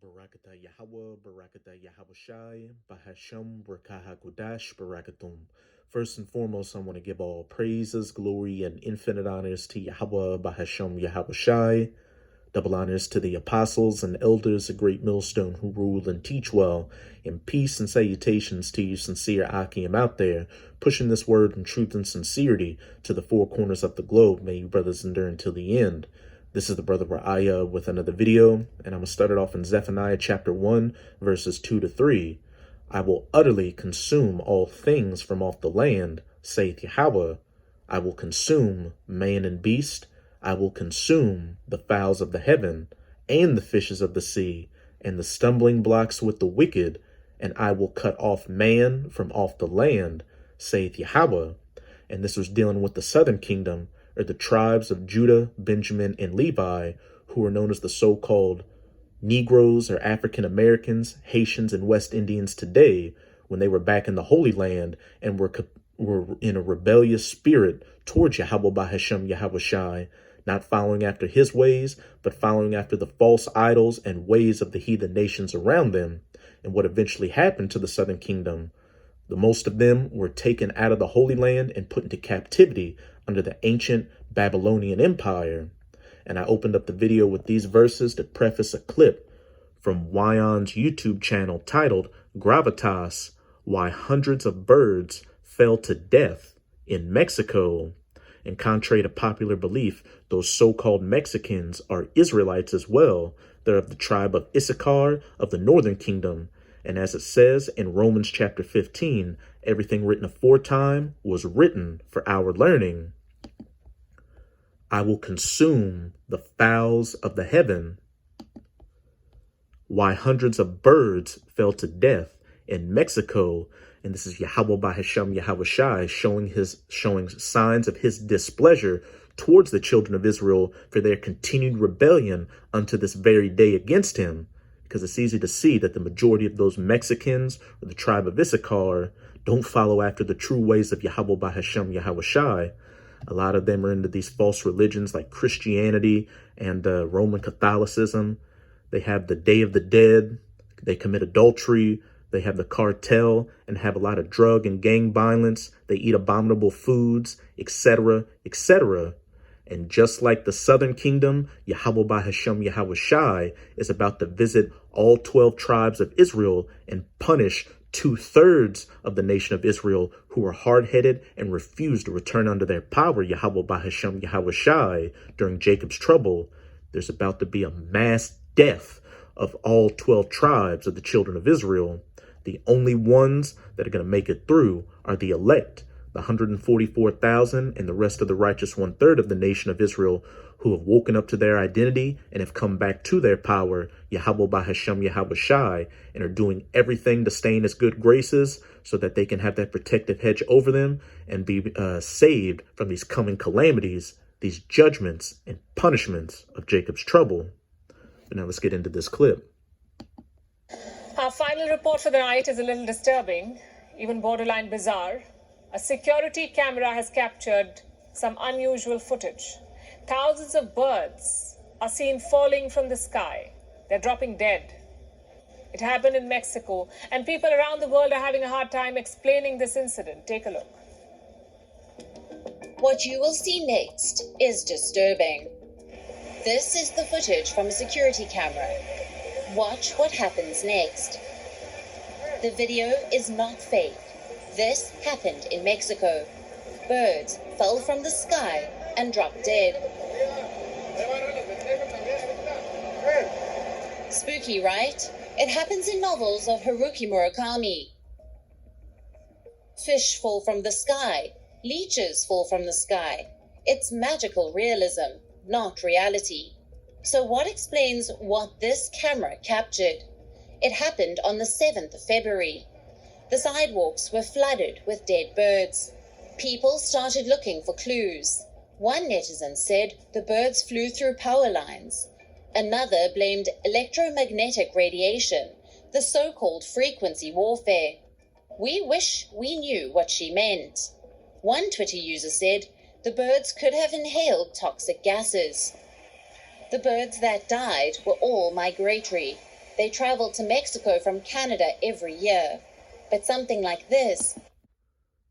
Barakata Yahweh, Barakata Yahawashi, Bahasham, Barakaha Kodash, Barakatum. First and foremost, I want to give all praises, glory, and infinite honors to Yahweh, Bahasham, Yahawashi. Double honors to the apostles and elders of Great Millstone who rule and teach well, and peace and salutations to you sincere Akim out there, pushing this word in truth and sincerity to the four corners of the globe. May you brothers endure until the end. This is the brother Ra'aya with another video, and I'm going to start it off in Zephaniah chapter 1, verses 2 to 3. I will utterly consume all things from off the land, saith Yahweh. I will consume man and beast. I will consume the fowls of the heaven, and the fishes of the sea, and the stumbling blocks with the wicked, and I will cut off man from off the land, saith Yahweh. And this was dealing with the southern kingdom, or the tribes of Judah, Benjamin, and Levi, who are known as the so-called Negroes or African Americans, Haitians, and West Indians today, when they were back in the Holy Land and were in a rebellious spirit towards Yahweh Bahashem Yahawashi, not following after his ways, but following after the false idols and ways of the heathen nations around them. And what eventually happened to the southern kingdom, the most of them were taken out of the Holy Land and put into captivity under the ancient Babylonian Empire. And I opened up the video with these verses to preface a clip from Wyon's YouTube channel titled Gravitas, Why Hundreds of Birds Fell to Death in Mexico. And contrary to popular belief, those so-called Mexicans are Israelites as well. They're of the tribe of Issachar of the northern kingdom. And as it says in Romans chapter 15, everything written aforetime was written for our learning. I will consume the fowls of the heaven. Why hundreds of birds fell to death in Mexico. And this is Yahweh Bahashem Yahawashi showing signs of his displeasure towards the children of Israel for their continued rebellion unto this very day against him. Because it's easy to see that the majority of those Mexicans or the tribe of Issachar don't follow after the true ways of Yahweh Bahashem Yahawashi. A lot of them are into these false religions like Christianity and Roman Catholicism. They have the Day of the Dead. They commit adultery. They have the cartel and have a lot of drug and gang violence. They eat abominable foods, etc., etc. And just like the southern kingdom, Yahweh Bahashem Yahawashi is about to visit all 12 tribes of Israel and punish 2/3 of the nation of Israel who are hard-headed and refuse to return under their power, Yahweh Bahashem Yahawashi, during Jacob's trouble. There's about to be a mass death of all 12 tribes of the children of Israel. The only ones that are going to make it through are the elect, the 144,000 and the rest of the righteous 1/3 of the nation of Israel who have woken up to their identity and have come back to their power, Yahweh Bahashem Yahawashi, and are doing everything to stay in his good graces so that they can have that protective hedge over them and be saved from these coming calamities, these judgments and punishments of Jacob's trouble. But now let's get into this clip. Our final report for the night is a little disturbing, even borderline bizarre. A security camera has captured some unusual footage. Thousands of birds are seen falling from the sky. They're dropping dead. It happened in Mexico, and people around the world are having a hard time explaining this incident. Take a look. What you will see next is disturbing. This is the footage from a security camera. Watch what happens next. The video is not fake. This happened in Mexico. Birds fell from the sky and dropped dead. Spooky, right? It happens in novels of Haruki Murakami. Fish fall from the sky. Leeches fall from the sky. It's magical realism, not reality. So what explains what this camera captured? It happened on the 7th of February. The sidewalks were flooded with dead birds. People started looking for clues. One netizen said the birds flew through power lines. Another blamed electromagnetic radiation, the so-called frequency warfare. We wish we knew what she meant. One Twitter user said the birds could have inhaled toxic gases. The birds that died were all migratory. They travel to Mexico from Canada every year. But something like this.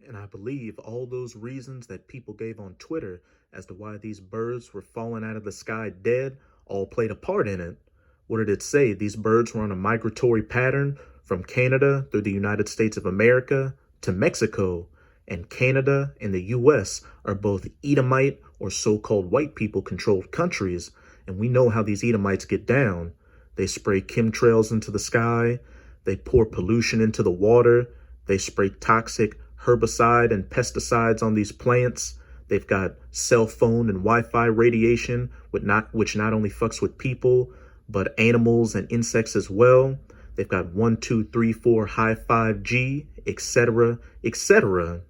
And I believe all those reasons that people gave on Twitter as to why these birds were falling out of the sky dead all played a part in it. What did it say? These birds were on a migratory pattern from Canada through the United States of America to Mexico. And Canada and the US are both Edomite or so-called white people controlled countries. And we know how these Edomites get down. They spray chemtrails into the sky. They pour pollution into the water. They spray toxic herbicide and pesticides on these plants. They've got cell phone and Wi-Fi radiation, which not only fucks with people, but animals and insects as well. They've got 1, 2, 3, 4 high 5G, etc., etc.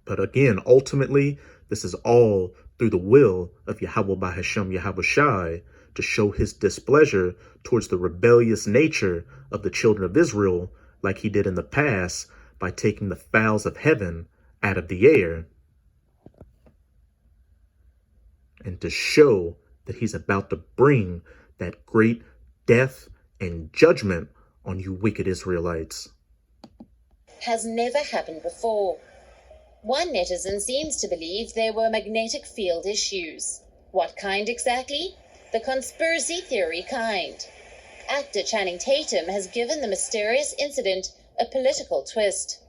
But again, ultimately, this is all through the will of Yahweh Bahashem Yahabushai to show his displeasure towards the rebellious nature of the children of Israel, like he did in the past by taking the fowls of heaven out of the air. And to show that he's about to bring that great death and judgment on you wicked Israelites. Has never happened before. One netizen seems to believe there were magnetic field issues. What kind exactly? The conspiracy theory kind. Actor Channing Tatum has given the mysterious incident a political twist.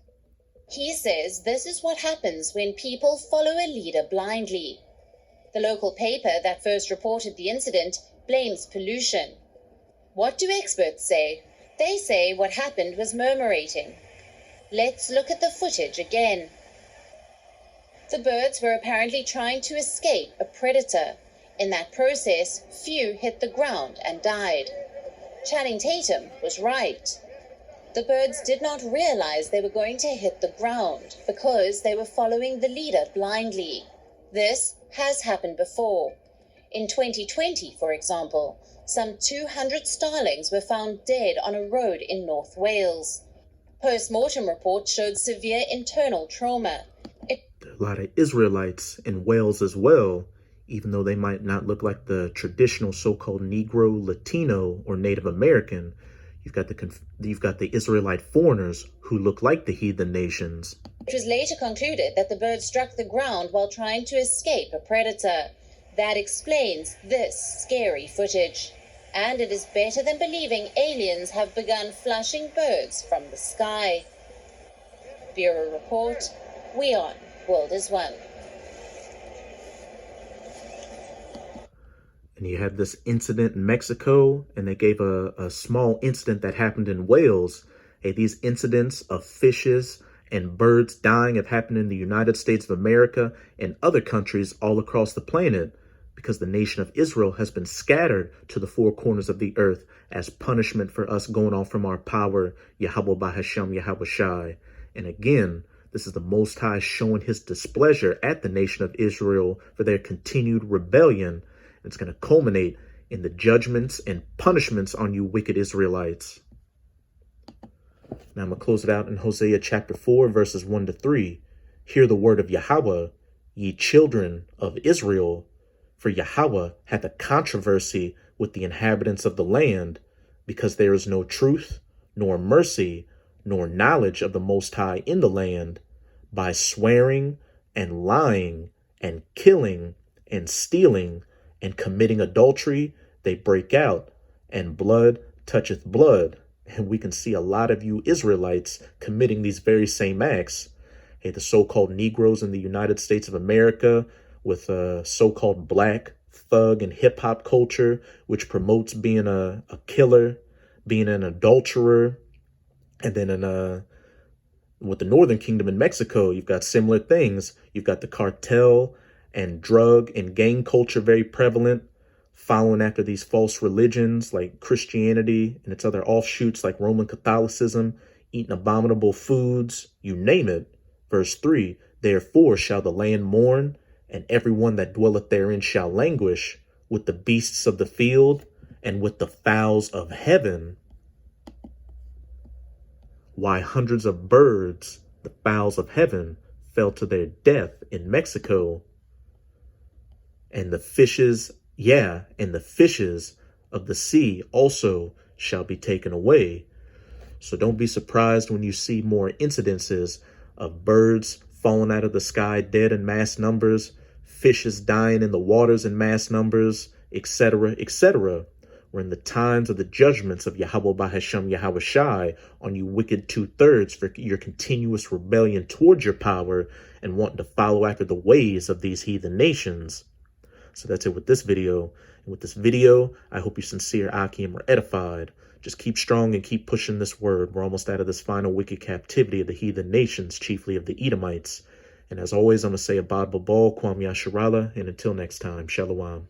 He says this is what happens when people follow a leader blindly. The local paper that first reported the incident blames pollution. What do experts say? They say what happened was murmurating. Let's look at the footage again. The birds were apparently trying to escape a predator. In that process, few hit the ground and died. Channing Tatum was right. The birds did not realize they were going to hit the ground because they were following the leader blindly. This has happened before. In 2020, for example, some 200 starlings were found dead on a road in North Wales. Post-mortem reports showed severe internal trauma. There are a lot of Israelites in Wales as well, even though they might not look like the traditional so-called Negro, Latino, or Native American. You've got the Israelite foreigners who look like the heathen nations. It was later concluded that the bird struck the ground while trying to escape a predator. That explains this scary footage. And it is better than believing aliens have begun flushing birds from the sky. Bureau Report, WION, World is One. And you had this incident in Mexico, and they gave a small incident that happened in Wales. Hey, these incidents of fishes and birds dying have happened in the United States of America and other countries all across the planet because the nation of Israel has been scattered to the four corners of the earth as punishment for us going off from our power, Yahweh Bahashem Yahabushai. And again, this is the Most High showing his displeasure at the nation of Israel for their continued rebellion. It's going to culminate in the judgments and punishments on you wicked Israelites. Now I'm going to close it out in Hosea chapter 4, verses 1 to 3. Hear the word of Yahweh, ye children of Israel. For Yahweh hath a controversy with the inhabitants of the land, because there is no truth, nor mercy, nor knowledge of the Most High in the land. By swearing and lying and killing and stealing and committing adultery, they break out, and blood toucheth blood. And we can see a lot of you Israelites committing these very same acts. Hey, the so-called Negroes in the United States of America with a so-called black thug and hip-hop culture, which promotes being a killer, being an adulterer. And then with the Northern Kingdom in Mexico, you've got similar things. You've got the cartel and drug and gang culture very prevalent, following after these false religions like Christianity and its other offshoots like Roman Catholicism, eating abominable foods, you name it. Verse 3, therefore shall the land mourn, and everyone that dwelleth therein shall languish, with the beasts of the field and with the fowls of heaven. Why hundreds of birds, the fowls of heaven, fell to their death in Mexico. And the fishes, and the fishes of the sea also shall be taken away. So don't be surprised when you see more incidences of birds falling out of the sky dead in mass numbers, fishes dying in the waters in mass numbers, etc., etc. We're in the times of the judgments of Yahweh Bahashem Yahweh Shai on you wicked 2/3 for your continuous rebellion towards your power and wanting to follow after the ways of these heathen nations. So that's it with this video. And with this video, I hope you sincere Akim are edified. Just keep strong and keep pushing this word. We're almost out of this final wicked captivity of the heathen nations, chiefly of the Edomites. And as always, I'm going to say Abad Babal, Kwam Yasharala, and until next time, Shalom.